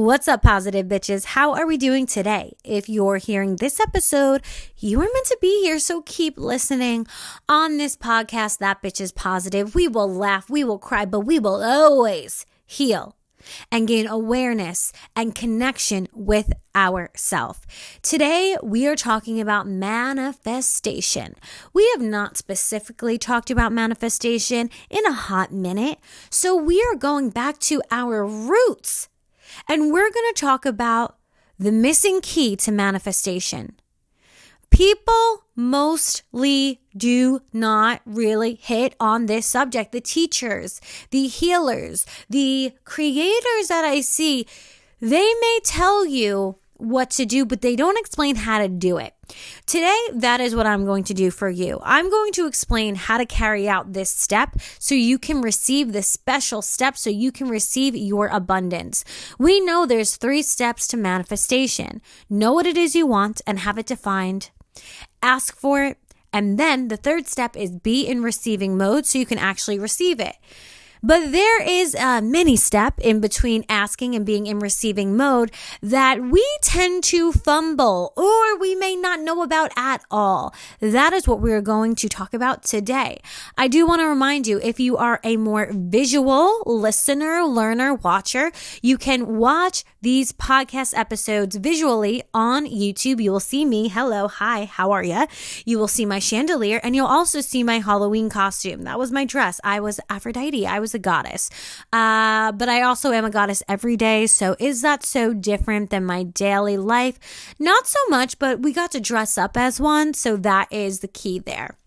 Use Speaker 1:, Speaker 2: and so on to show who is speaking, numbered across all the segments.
Speaker 1: What's up, positive bitches? How are we doing today? If you're hearing this episode, you are meant to be here, so keep listening. On this podcast, That Bitch is Positive, we will laugh, we will cry, but we will always heal and gain awareness and connection with ourself. Today, we are talking about manifestation. We have not specifically talked about manifestation in a hot minute, so we are going back to our roots, and we're going to talk about the missing key to manifestation. People mostly do not really hit on this subject. The teachers, the healers, the creators that I see, they may tell you what to do, but they don't explain how to do it. Today, that is what I'm going to do for you. I'm going to explain how to carry out this step so you can receive this special step, so you can receive your abundance. We know there's 3 steps to manifestation. Know what it is you want and have it defined. Ask for it. And then the 3rd step is be in receiving mode so you can actually receive it. But there is a mini step in between asking and being in receiving mode that we tend to fumble or we may not know about at all. That is what we're going to talk about today. I do want to remind you, if you are a more visual listener, learner, watcher, you can watch these podcast episodes visually on YouTube. You will see me. Hello. Hi. How are you? You will see my chandelier, and you'll also see my Halloween costume. That was my dress. I was Aphrodite. I was a goddess. But I also am a goddess every day. So is that so different than my daily life? Not so much, but we got to dress up as one. So that is the key there.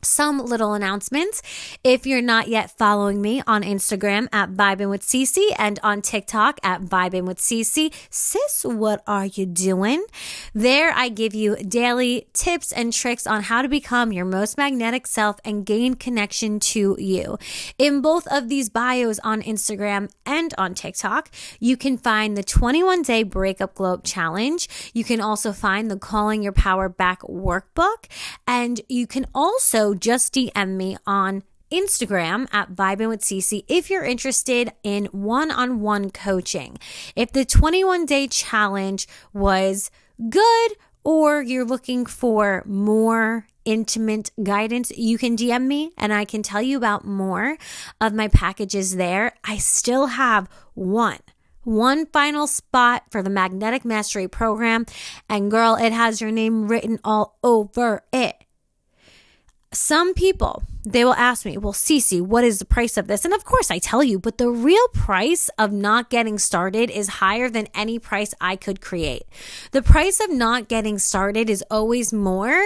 Speaker 1: Some little announcements. If you're not yet following me on Instagram at Vibin with Cece and on TikTok at Vibin with Cece, sis, what are you doing? There I give you daily tips and tricks on how to become your most magnetic self and gain connection to you. In both of these bios on Instagram and on TikTok, you can find the 21-day Breakup Globe Challenge. You can also find the Calling Your Power Back workbook, and you can also just DM me on Instagram at Vibin with Cece if you're interested in one-on-one coaching. If the 21-day challenge was good or you're looking for more intimate guidance, you can DM me and I can tell you about more of my packages there. I still have one final spot for the Magnetic Mastery Program, and girl, it has your name written all over it. Some people, they will ask me, well, Cece, what is the price of this? And of course I tell you, but the real price of not getting started is higher than any price I could create. The price of not getting started is always more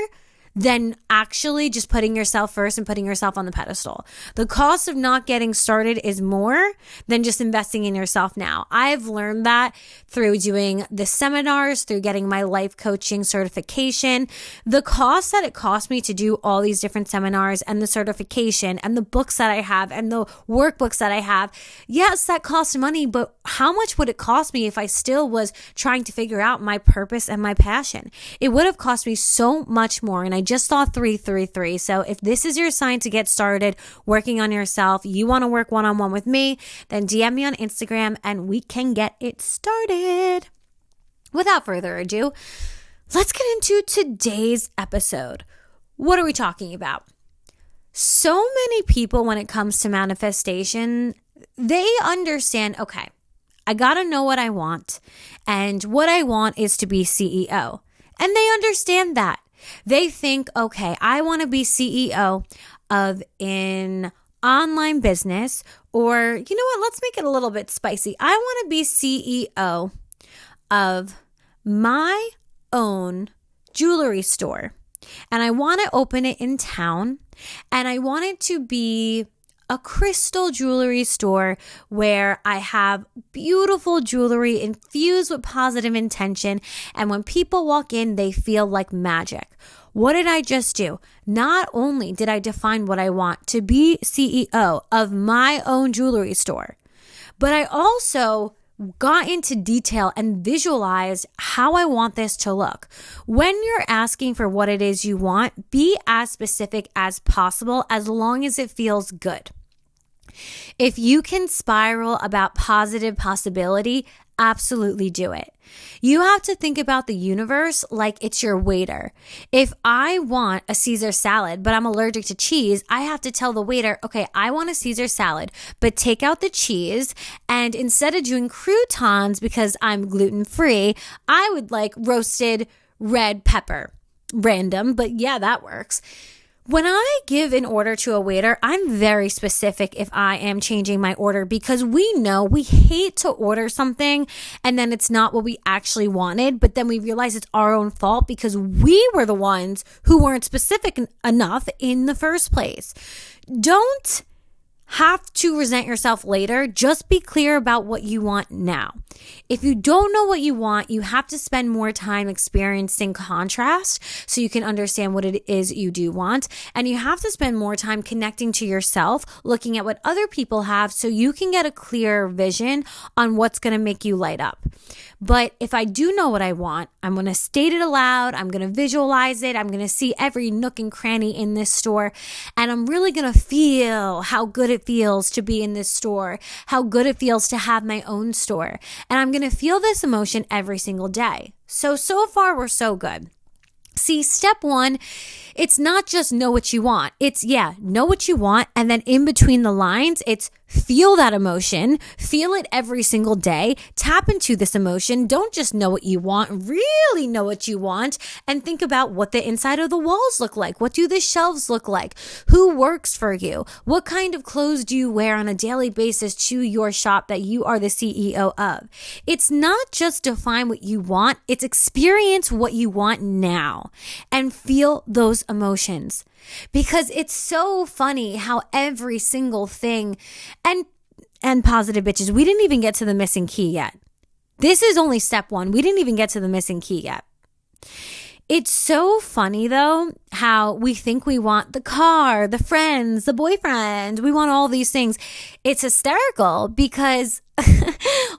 Speaker 1: than actually just putting yourself first and putting yourself on the pedestal. The cost of not getting started is more than just investing in yourself now. I've learned that through doing the seminars, through getting my life coaching certification. The cost that it cost me to do all these different seminars and the certification and the books that I have and the workbooks that I have, yes, that costs money, but how much would it cost me if I still was trying to figure out my purpose and my passion? It would have cost me so much more, and I just saw 333. So if this is your sign to get started working on yourself, you want to work one-on-one with me, then DM me on Instagram and we can get it started. Without further ado, let's get into today's episode. What are we talking about? So many people, when it comes to manifestation, they understand, okay, I got to know what I want, and what I want is to be CEO. And they understand that. They think, okay, I want to be CEO of an online business, or you know what, let's make it a little bit spicy. I want to be CEO of my own jewelry store, and I want to open it in town, and I want it to be a crystal jewelry store where I have beautiful jewelry infused with positive intention. And when people walk in, they feel like magic. What did I just do? Not only did I define what I want to be CEO of my own jewelry store, but I also got into detail and visualized how I want this to look. When you're asking for what it is you want, be as specific as possible as long as it feels good. If you can spiral about positive possibility, absolutely do it. You have to think about the universe like it's your waiter. If I want a Caesar salad, but I'm allergic to cheese, I have to tell the waiter, okay, I want a Caesar salad, but take out the cheese. And instead of doing croutons because I'm gluten-free, I would like roasted red pepper. Random, but yeah, that works. When I give an order to a waiter, I'm very specific if I am changing my order, because we know we hate to order something and then it's not what we actually wanted, but then we realize it's our own fault because we were the ones who weren't specific enough in the first place. Don't have to resent yourself later. Just be clear about what you want now. If you don't know what you want, you have to spend more time experiencing contrast so you can understand what it is you do want. And you have to spend more time connecting to yourself, looking at what other people have so you can get a clear vision on what's going to make you light up. But if I do know what I want, I'm going to state it aloud. I'm going to visualize it. I'm going to see every nook and cranny in this store. And I'm really going to feel how good it feels to be in this store, how good it feels to have my own store. And I'm going to feel this emotion every single day. So far, we're so good. See, step one, it's not just know what you want. It's, know what you want. And then in between the lines, it's feel that emotion, feel it every single day, tap into this emotion. Don't just know what you want, really know what you want, and think about what the inside of the walls look like. What do the shelves look like? Who works for you? What kind of clothes do you wear on a daily basis to your shop that you are the CEO of? It's not just define what you want, it's experience what you want now and feel those emotions. Because it's so funny how every single thing, and positive bitches, we didn't even get to the missing key yet. This is only step one. We didn't even get to the missing key yet. It's so funny though, how we think we want the car, the friends, the boyfriend. We want all these things. It's hysterical because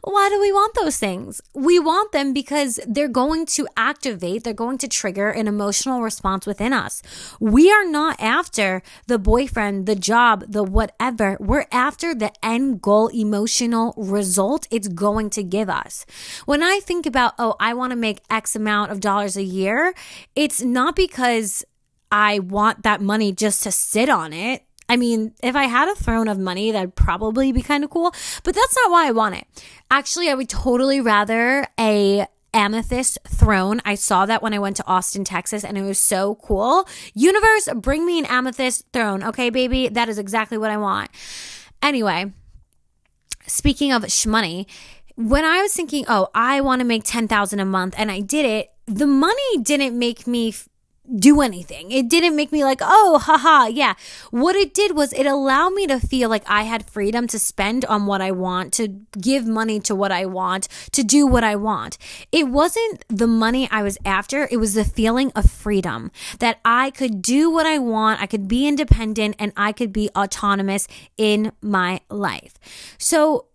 Speaker 1: why do we want those things? We want them because they're going to activate, they're going to trigger an emotional response within us. We are not after the boyfriend, the job, the whatever. We're after the end goal emotional result it's going to give us. When I think about, I want to make X amount of dollars a year, it's not because I want that money just to sit on it. I mean, if I had a throne of money, that'd probably be kind of cool, but that's not why I want it. Actually, I would totally rather a amethyst throne. I saw that when I went to Austin, Texas, and it was so cool. Universe, bring me an amethyst throne. Okay, baby, that is exactly what I want. Anyway, speaking of shmoney, when I was thinking, I want to make $10,000 a month, and I did it, the money didn't make me do anything. It didn't make me like, yeah. What it did was it allowed me to feel like I had freedom to spend on what I want, to give money to what I want, to do what I want. It wasn't the money I was after. It was the feeling of freedom that I could do what I want. I could be independent and I could be autonomous in my life. So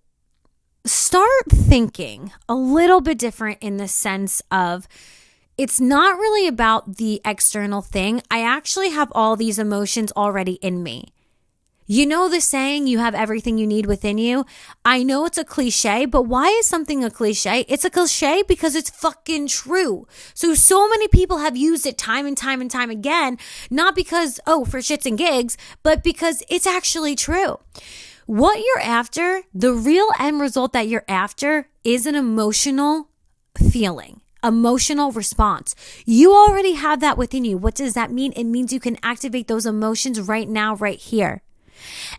Speaker 1: start thinking a little bit different in the sense of, it's not really about the external thing. I actually have all these emotions already in me. You know the saying, you have everything you need within you? I know it's a cliche, but why is something a cliche? It's a cliche because it's fucking true. So many people have used it time and time and time again, not because, for shits and gigs, but because it's actually true. What you're after, the real end result that you're after is an emotional feeling. Emotional response. You already have that within you. What does that mean? It means you can activate those emotions right now, right here.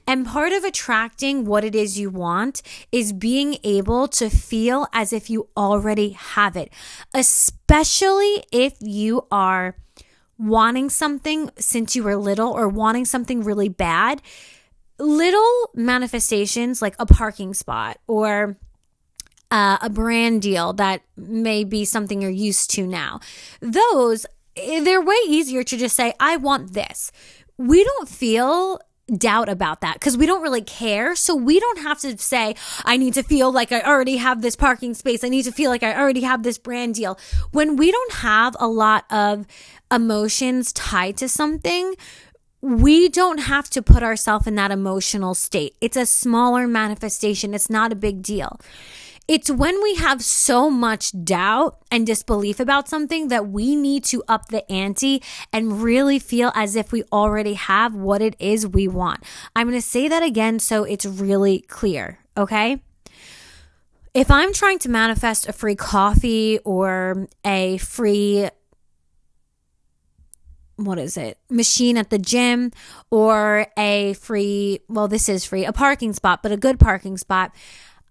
Speaker 1: And part of attracting what it is you want is being able to feel as if you already have it, especially if you are wanting something since you were little or wanting something really bad. Little manifestations like a parking spot or a brand deal that may be something you're used to now. They're way easier to just say, I want this. We don't feel doubt about that because we don't really care. So we don't have to say, I need to feel like I already have this parking space. I need to feel like I already have this brand deal. When we don't have a lot of emotions tied to something, we don't have to put ourselves in that emotional state. It's a smaller manifestation. It's not a big deal. It's when we have so much doubt and disbelief about something that we need to up the ante and really feel as if we already have what it is we want. I'm going to say that again so it's really clear, okay? If I'm trying to manifest a free coffee or a free machine at the gym, or a free, this is free, a parking spot, but a good parking spot,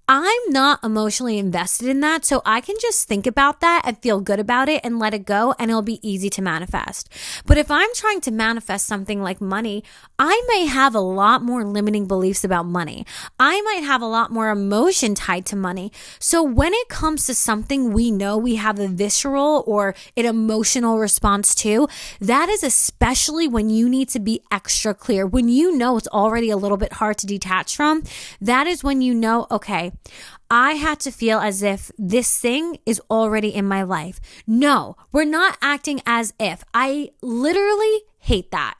Speaker 1: I'm not emotionally invested in that, so I can just think about that and feel good about it and let it go, and it'll be easy to manifest. But if I'm trying to manifest something like money, I may have a lot more limiting beliefs about money. I might have a lot more emotion tied to money. So when it comes to something we know we have a visceral or an emotional response to, that is especially when you need to be extra clear. When you know it's already a little bit hard to detach from, that is when you know, okay, I had to feel as if this thing is already in my life. No, we're not acting as if. I literally hate that.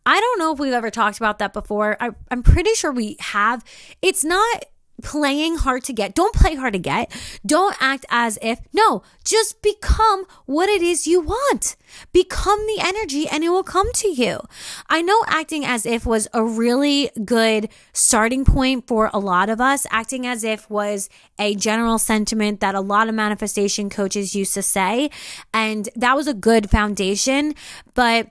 Speaker 1: I don't know if we've ever talked about that before. I'm pretty sure we have. It's not playing hard to get. Don't play hard to get. Don't act as if. No, just become what it is you want. Become the energy and it will come to you. I know acting as if was a really good starting point for a lot of us. Acting as if was a general sentiment that a lot of manifestation coaches used to say. And that was a good foundation. But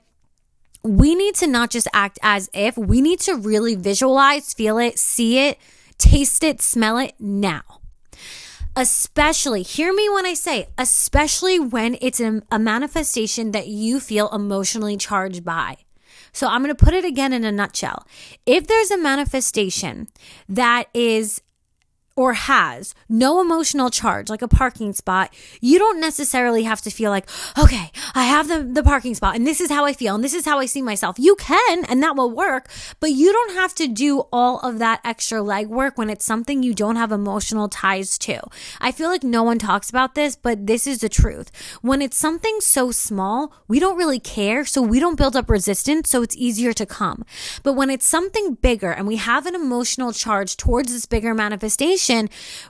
Speaker 1: we need to not just act as if. We need to really visualize, feel it, see it, taste it, smell it now. Especially, hear me when I say, especially when it's a manifestation that you feel emotionally charged by. So I'm going to put it again in a nutshell. If there's a manifestation that is or has no emotional charge, like a parking spot, you don't necessarily have to feel like, okay, I have the parking spot and this is how I feel and this is how I see myself. You can, and that will work, but you don't have to do all of that extra legwork when it's something you don't have emotional ties to. I feel like no one talks about this, but this is the truth. When it's something so small, we don't really care, so we don't build up resistance, so it's easier to come. But when it's something bigger and we have an emotional charge towards this bigger manifestation,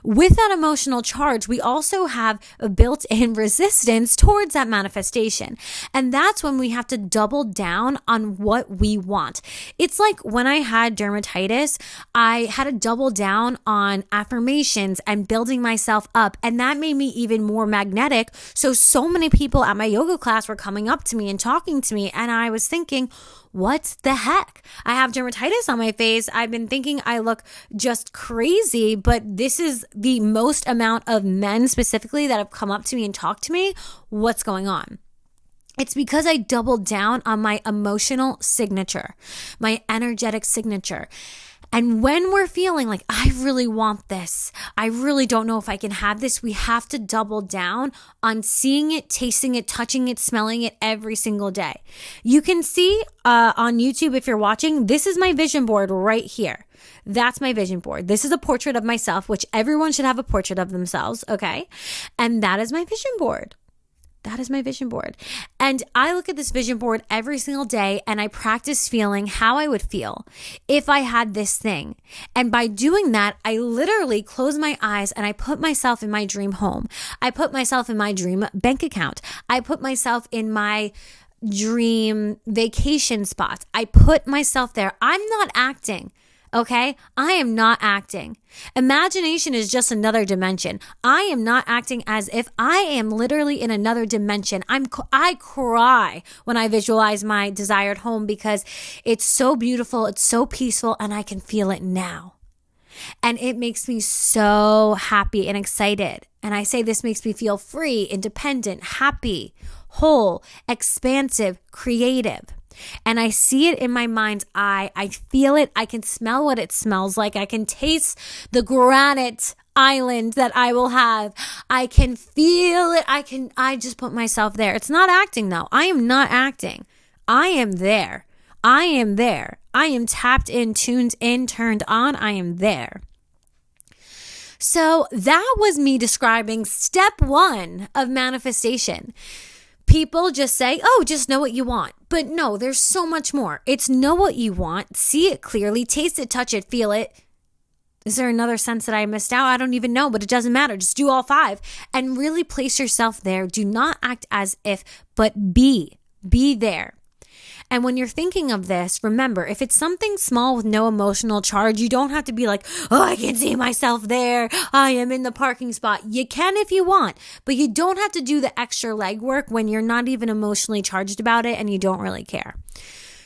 Speaker 1: with that emotional charge, we also have a built-in resistance towards that manifestation. And that's when we have to double down on what we want. It's like when I had dermatitis, I had to double down on affirmations and building myself up. And that made me even more magnetic. So many people at my yoga class were coming up to me and talking to me. And I was thinking, what the heck? I have dermatitis on my face. I've been thinking I look just crazy, but this is the most amount of men specifically that have come up to me and talked to me. What's going on? It's because I doubled down on my emotional signature, my energetic signature. And when we're feeling like, I really want this, I really don't know if I can have this, we have to double down on seeing it, tasting it, touching it, smelling it every single day. You can see on YouTube, if you're watching, this is my vision board right here. That's my vision board. This is a portrait of myself, which everyone should have a portrait of themselves, okay? And that is my vision board. That is my vision board. And I look at this vision board every single day and I practice feeling how I would feel if I had this thing. And by doing that, I literally close my eyes and I put myself in my dream home. I put myself in my dream bank account. I put myself in my dream vacation spots. I put myself there. I'm not acting. Okay? I am not acting. Imagination is just another dimension. I am not acting as if I am literally in another dimension. I cry when I visualize my desired home because it's so beautiful, it's so peaceful, and I can feel it now. And it makes me so happy and excited. And I say this makes me feel free, independent, happy, whole, expansive, creative. And I see it in my mind's eye. I feel it. I can smell what it smells like. I can taste the granite island that I will have. I can feel it. I just put myself there. It's not acting though. I am not acting. I am there. I am there. I am tapped in, tuned in, turned on. I am there. So that was me describing step 1 of manifestation. People just say, oh, just know what you want. But no, there's so much more. It's know what you want, see it clearly, taste it, touch it, feel it, Is there another sense that I missed out? I don't even know, but it doesn't matter. Just do all 5 and really place yourself there. Do not act as if, but be there. And when you're thinking of this, remember, if it's something small with no emotional charge, you don't have to be like, oh, I can see myself there. I am in the parking spot. You can if you want, but you don't have to do the extra legwork when you're not even emotionally charged about it and you don't really care.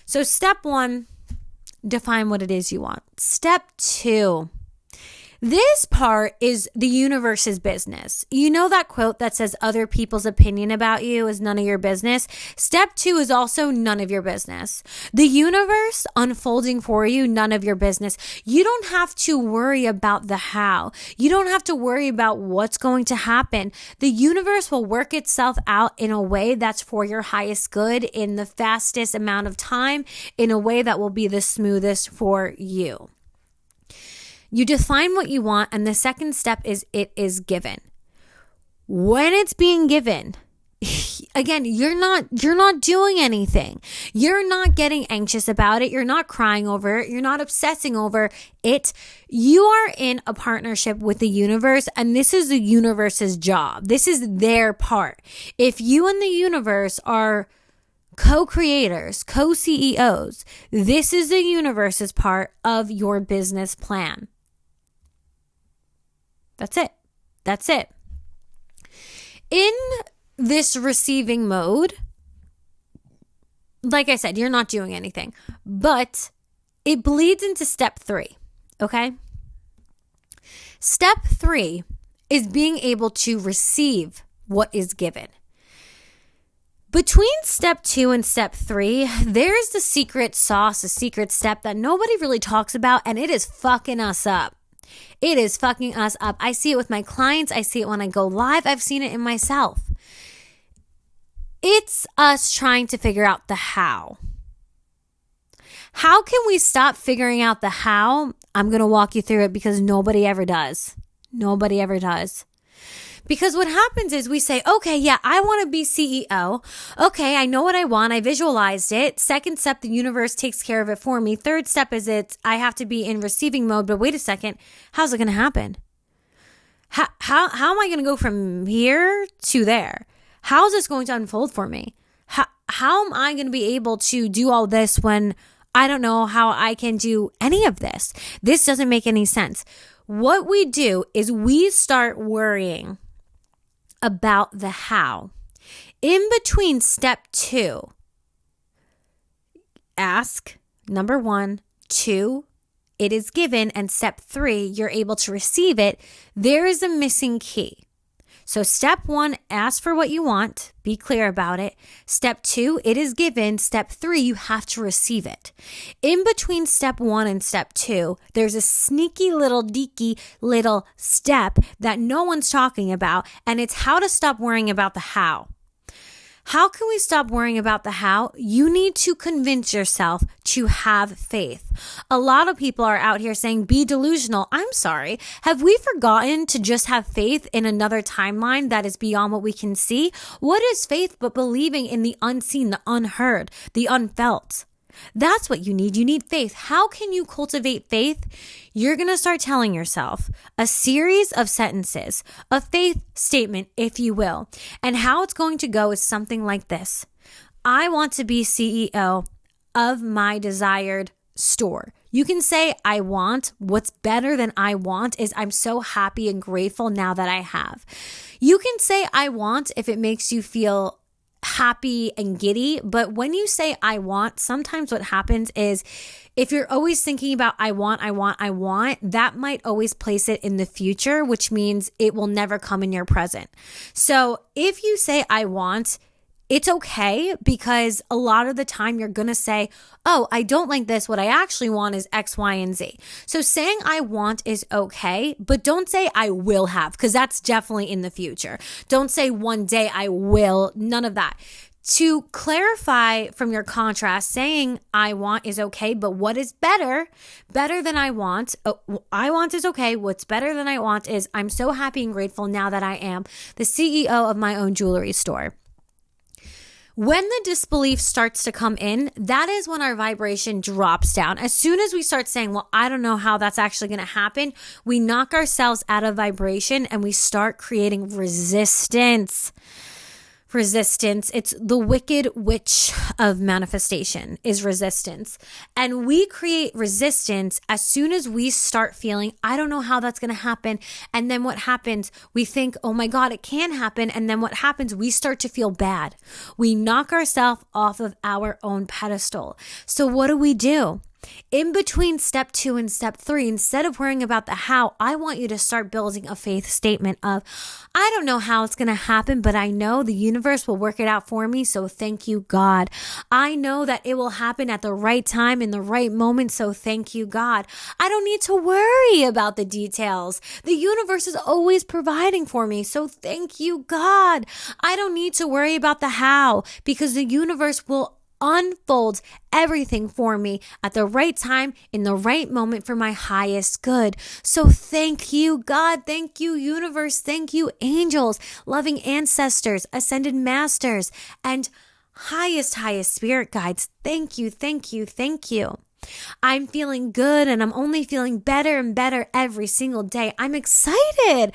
Speaker 1: So step 1, define what it is you want. Step 2, this part is the universe's business. You know that quote that says other people's opinion about you is none of your business? Step 2 is also none of your business. The universe unfolding for you, none of your business. You don't have to worry about the how. You don't have to worry about what's going to happen. The universe will work itself out in a way that's for your highest good in the fastest amount of time, in a way that will be the smoothest for you. You define what you want, and the second step is it is given. When it's being given, again, you're not doing anything. You're not getting anxious about it. You're not crying over it. You're not obsessing over it. You are in a partnership with the universe, and this is the universe's job. This is their part. If you and the universe are co-creators, co-CEOs, this is the universe's part of your business plan. That's it. In this receiving mode, like I said, you're not doing anything, but it bleeds into step 3, okay? Step 3 is being able to receive what is given. Between step 2 and step 3, there's the secret sauce, a secret step that nobody really talks about, and it is fucking us up. It is fucking us up. I see it with my clients. I see it when I go live. I've seen it in myself. It's us trying to figure out the how. How can we stop figuring out the how? I'm going to walk you through it because nobody ever does. Nobody ever does. Because what happens is we say, okay, yeah, I want to be CEO. Okay, I know what I want. I visualized it. Second step, the universe takes care of it for me. Third step is I have to be in receiving mode. But wait a second, how's it going to happen? How am I going to go from here to there? How is this going to unfold for me? How am I going to be able to do all this when I don't know how I can do any of this? This doesn't make any sense. What we do is we start worrying about the how. In between step 2, ask, number 1, 2, it is given, and step 3, you're able to receive it. There is a missing key. So step 1, ask for what you want. Be clear about it. Step 2, it is given. Step 3, you have to receive it. In between step 1 and step 2, there's a sneaky little deaky little step that no one's talking about, and it's how to stop worrying about the how. How can we stop worrying about the how? You need to convince yourself to have faith. A lot of people are out here saying, be delusional. I'm sorry. Have we forgotten to just have faith in another timeline that is beyond what we can see? What is faith but believing in the unseen, the unheard, the unfelt? That's what you need. You need faith. How can you cultivate faith? You're going to start telling yourself a series of sentences, a faith statement, if you will. And how it's going to go is something like this. I want to be CEO of my desired store. You can say, I want. What's better than I want is I'm so happy and grateful now that I have. You can say, I want if it makes you feel happy and giddy. But when you say I want, sometimes what happens is if you're always thinking about I want, that might always place it in the future, which means it will never come in your present. So if you say I want, it's okay, because a lot of the time you're going to say, oh, I don't like this. What I actually want is X, Y, and Z. So saying I want is okay, but don't say I will have, because that's definitely in the future. Don't say one day I will, none of that. To clarify from your contrast, saying I want is okay, but what is better than I want? I want is okay. What's better than I want is I'm so happy and grateful now that I am the CEO of my own jewelry store. When the disbelief starts to come in, that is when our vibration drops down. As soon as we start saying, well, I don't know how that's actually going to happen, we knock ourselves out of vibration and we start creating resistance. It's the wicked witch of manifestation is resistance. And we create resistance as soon as we start feeling, I don't know how that's going to happen. And then what happens? We think, oh my God, it can happen. And then what happens? We start to feel bad. We knock ourselves off of our own pedestal. So what do? In between step 2 and step 3, instead of worrying about the how, I want you to start building a faith statement of, I don't know how it's going to happen, but I know the universe will work it out for me. So thank you, God. I know that it will happen at the right time in the right moment. So thank you, God. I don't need to worry about the details. The universe is always providing for me. So thank you, God. I don't need to worry about the how because the universe will unfolds everything for me at the right time in the right moment for my highest good. So thank you, God. Thank you, universe. Thank you, angels, loving ancestors, ascended masters, and highest spirit guides. Thank you. I'm feeling good and I'm only feeling better and better every single day. I'm excited.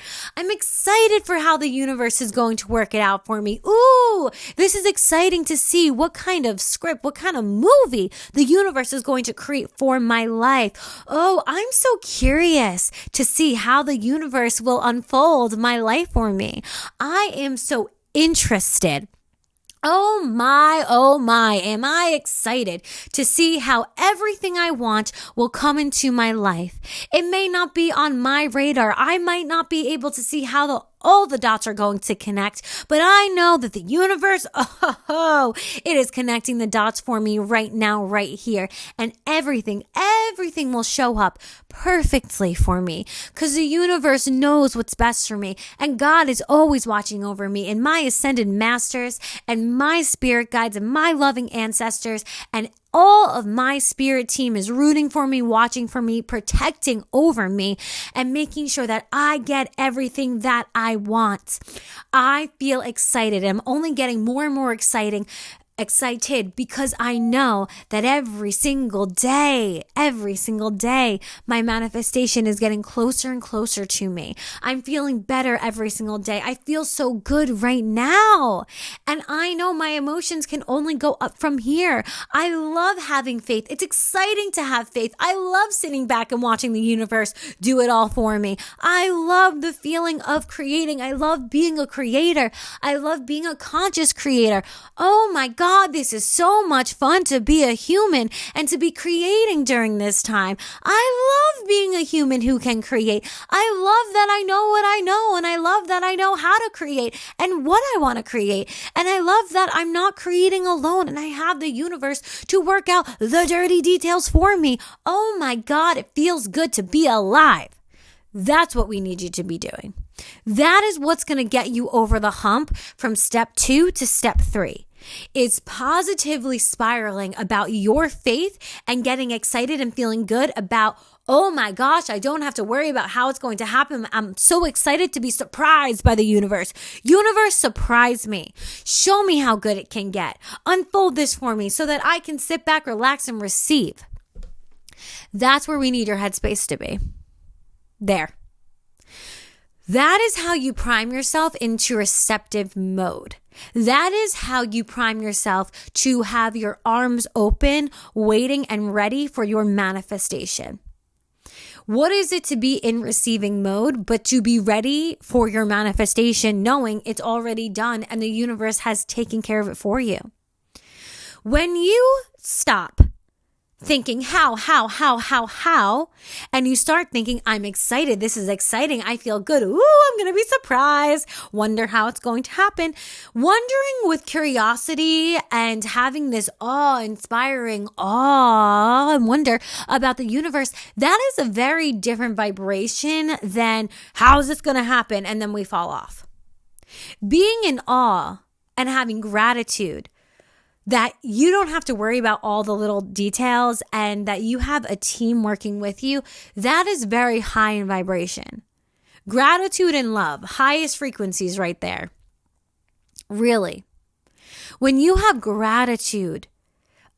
Speaker 1: For how the universe is going to work it out for me. Ooh, this is exciting to see what kind of script, what kind of movie the universe is going to create for my life. Oh, I'm so curious to see how the universe will unfold my life for me. I am so interested. Oh my, am I excited to see how everything I want will come into my life. It may not be on my radar. I might not be able to see how all the dots are going to connect, but I know that the universe, it is connecting the dots for me right now, right here. And everything will show up perfectly for me because the universe knows what's best for me. And God is always watching over me and my ascended masters and my spirit guides and my loving ancestors and all of my spirit team is rooting for me, watching for me, protecting over me, and making sure that I get everything that I want. I feel excited. I'm only getting more and more excited because I know that every single day, my manifestation is getting closer and closer to me. I'm feeling better every single day. I feel so good right now. And I know my emotions can only go up from here. I love having faith. It's exciting to have faith. I love sitting back and watching the universe do it all for me. I love the feeling of creating. I love being a creator. I love being a conscious creator. Oh my God. This is so much fun to be a human and to be creating during this time. I love being a human who can create. I love that I know what I know, and I love that I know how to create and what I want to create. And I love that I'm not creating alone and I have the universe to work out the dirty details for me. Oh my God, it feels good to be alive. That's what we need you to be doing. That is what's going to get you over the hump from step 2 to step 3. It's positively spiraling about your faith and getting excited and feeling good about, oh my gosh, I don't have to worry about how it's going to happen. I'm so excited to be surprised by the universe. Universe, surprise me. Show me how good it can get. Unfold this for me so that I can sit back, relax, and receive. That's where we need your headspace to be. There. That is how you prime yourself into receptive mode. That is how you prime yourself to have your arms open, waiting and ready for your manifestation. What is it to be in receiving mode, but to be ready for your manifestation, knowing it's already done and the universe has taken care of it for you? When you stop thinking how, and you start thinking, I'm excited, this is exciting, I feel good, ooh, I'm going to be surprised, wonder how it's going to happen, wondering with curiosity and having this awe-inspiring awe and wonder about the universe, that is a very different vibration than how is this going to happen, and then we fall off. Being in awe and having gratitude that you don't have to worry about all the little details and that you have a team working with you, that is very high in vibration. Gratitude and love, highest frequencies right there. Really. When you have gratitude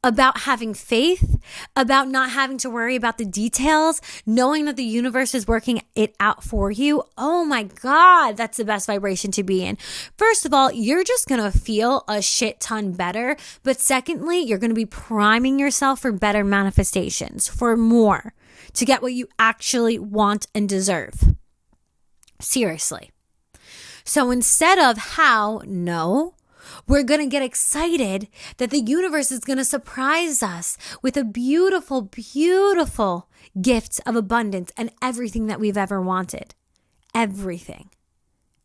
Speaker 1: about having faith, about not having to worry about the details, knowing that the universe is working it out for you, oh my God, that's the best vibration to be in. First of all, you're just going to feel a shit ton better. But secondly, you're going to be priming yourself for better manifestations, for more, to get what you actually want and deserve. Seriously. So instead of how, no, we're going to get excited that the universe is going to surprise us with a beautiful, beautiful gift of abundance and everything that we've ever wanted. Everything.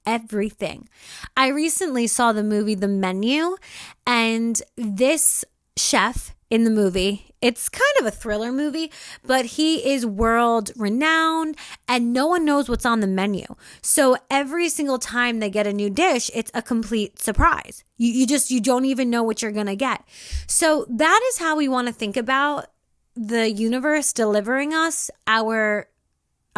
Speaker 1: I recently saw the movie The Menu, and this chef in the movie, it's kind of a thriller movie, but he is world renowned and no one knows what's on the menu. So every single time they get a new dish, it's a complete surprise. You don't even know what you're going to get. So that is how we want to think about the universe delivering us our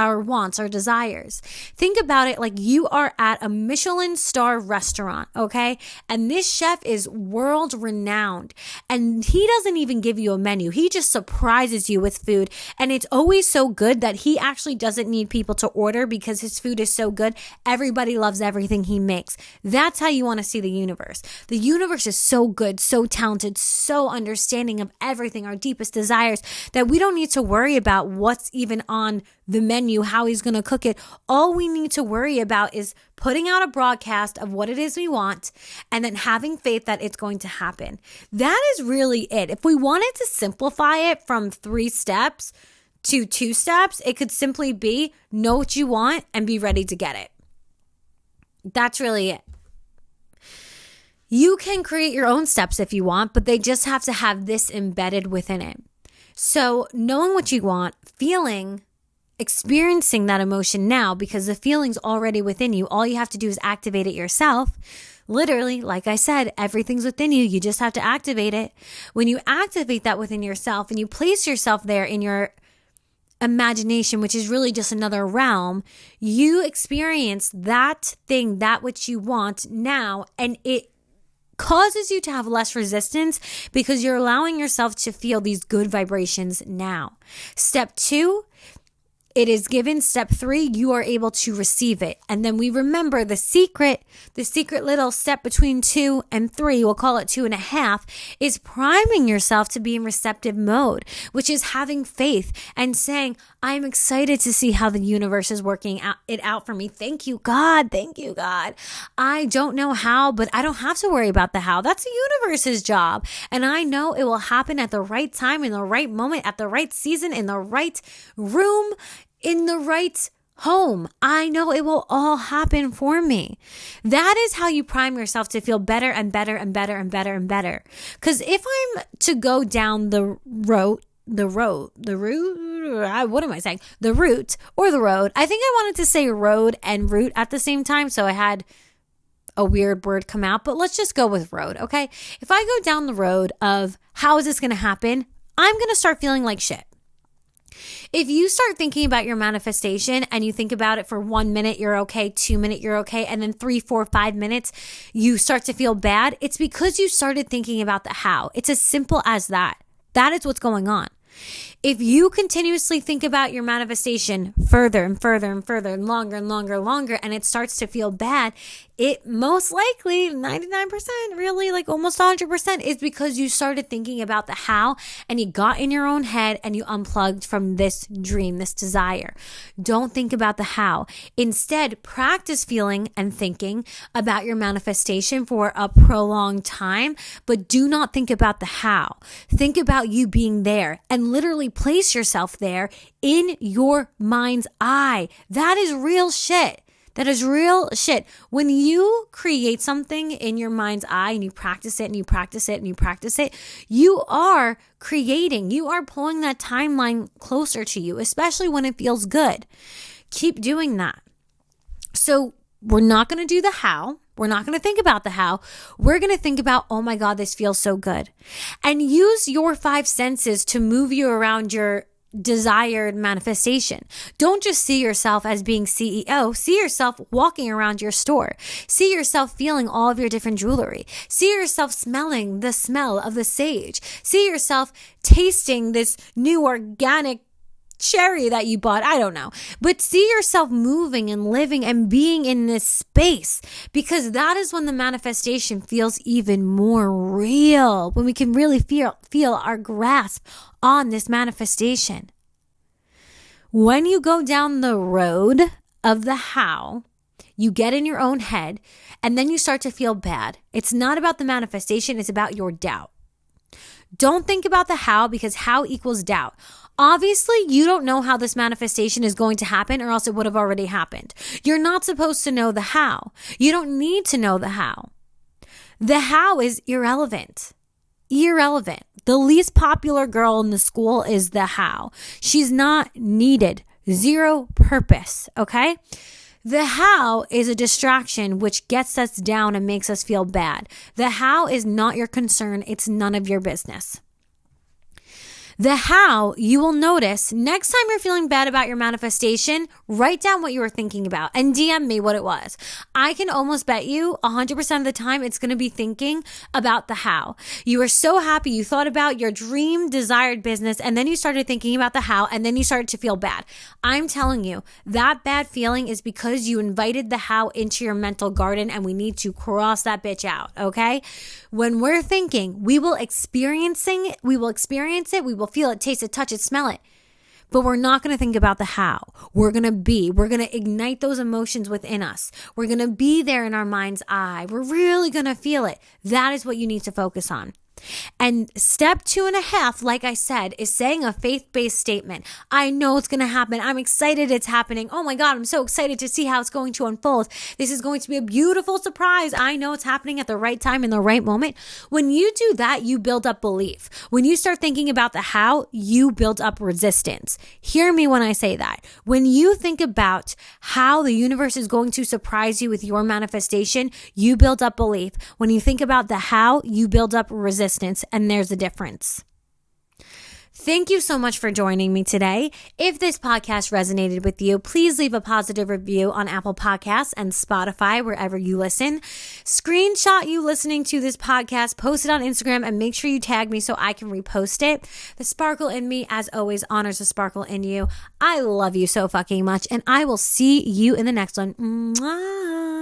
Speaker 1: wants, our desires. Think about it like you are at a Michelin star restaurant, okay? And this chef is world renowned, and he doesn't even give you a menu. He just surprises you with food, and it's always so good that he actually doesn't need people to order because his food is so good. Everybody loves everything he makes. That's how you want to see the universe. The universe is so good, so talented, so understanding of everything, our deepest desires, that we don't need to worry about what's even on the menu, how he's going to cook it. All we need to worry about is putting out a broadcast of what it is we want and then having faith that it's going to happen. That is really it. If we wanted to simplify it from 3 steps to 2 steps, it could simply be know what you want and be ready to get it. That's really it. You can create your own steps if you want, but they just have to have this embedded within it. So knowing what you want, experiencing that emotion now, because the feeling's already within you. All you have to do is activate it yourself. Literally, like I said, everything's within you. You just have to activate it. When you activate that within yourself and you place yourself there in your imagination, which is really just another realm, you experience that thing, that which you want now, and it causes you to have less resistance because you're allowing yourself to feel these good vibrations now. Step 2, it is given. Step 3, you are able to receive it. And then we remember the secret little step between 2 and 3, we'll call it 2.5, is priming yourself to be in receptive mode, which is having faith and saying, I'm excited to see how the universe is working it out for me. Thank you, God. Thank you, God. I don't know how, but I don't have to worry about the how. That's the universe's job. And I know it will happen at the right time, in the right moment, at the right season, in the right room, in the right home. I know it will all happen for me. That is how you prime yourself to feel better and better and better and better and better. Because if I'm to go down the route, or the road. I think I wanted to say road and route at the same time, so I had a weird word come out, but let's just go with road, okay? If I go down the road of how is this going to happen, I'm going to start feeling like shit. If you start thinking about your manifestation and you think about it for 1 minute, you're okay, 2 minutes, you're okay, and then 3, 4, 5 minutes, you start to feel bad, it's because you started thinking about the how. It's as simple as that. That is what's going on. If you continuously think about your manifestation further and further and further and longer and longer and longer, and it starts to feel bad, it most likely, 99%, really like almost 100%, is because you started thinking about the how and you got in your own head and you unplugged from this dream, this desire. Don't think about the how. Instead, practice feeling and thinking about your manifestation for a prolonged time, but do not think about the how. Think about you being there and literally place yourself there in your mind's eye. That is real shit. That is real shit. When you create something in your mind's eye and you practice it and you practice it and you practice it, you are creating, you are pulling that timeline closer to you, especially when it feels good. Keep doing that. So we're not going to do the how. We're not going to think about the how. We're going to think about, oh my God, this feels so good. And use your 5 senses to move you around your desired manifestation. Don't just see yourself as being CEO. See yourself walking around your store. See yourself feeling all of your different jewelry. See yourself smelling the smell of the sage. See yourself tasting this new organic cherry that you bought. I don't know. But see yourself moving and living and being in this space, because that is when the manifestation feels even more real, when we can really feel our grasp on this manifestation. When you go down the road of the how, you get in your own head and then you start to feel bad. It's not about the manifestation, it's about your doubt. Don't think about the how, because how equals doubt. Obviously, you don't know how this manifestation is going to happen, or else it would have already happened. You're not supposed to know the how. You don't need to know the how. The how is irrelevant. Irrelevant. The least popular girl in the school is the how. She's not needed. Zero purpose, okay? The how is a distraction which gets us down and makes us feel bad. The how is not your concern. It's none of your business. The how, you will notice next time you're feeling bad about your manifestation, write down what you were thinking about and DM me what it was. I can almost bet you 100% of the time it's going to be thinking about the how. You were so happy, you thought about your dream desired business, and then you started thinking about the how, and then you started to feel bad. I'm telling you, that bad feeling is because you invited the how into your mental garden, and we need to cross that bitch out, okay? When we're thinking, we will experience it, we will feel it, taste it, touch it, smell it. But we're not going to think about the how. We're going to ignite those emotions within us. We're going to be there in our mind's eye. We're really going to feel it. That is what you need to focus on. And step 2.5, like I said, is saying a faith-based statement. I know it's going to happen. I'm excited it's happening. Oh my God, I'm so excited to see how it's going to unfold. This is going to be a beautiful surprise. I know it's happening at the right time in the right moment. When you do that, you build up belief. When you start thinking about the how, you build up resistance. Hear me when I say that. When you think about how the universe is going to surprise you with your manifestation, you build up belief. When you think about the how, you build up resistance. And there's a difference. Thank you so much for joining me today. If this podcast resonated with you, please leave a positive review on Apple Podcasts and Spotify, wherever you listen. Screenshot you listening to this podcast, post it on Instagram, and make sure you tag me so I can repost it. The sparkle in me, as always, honors the sparkle in you. I love you so fucking much, and I will see you in the next one. Mwah.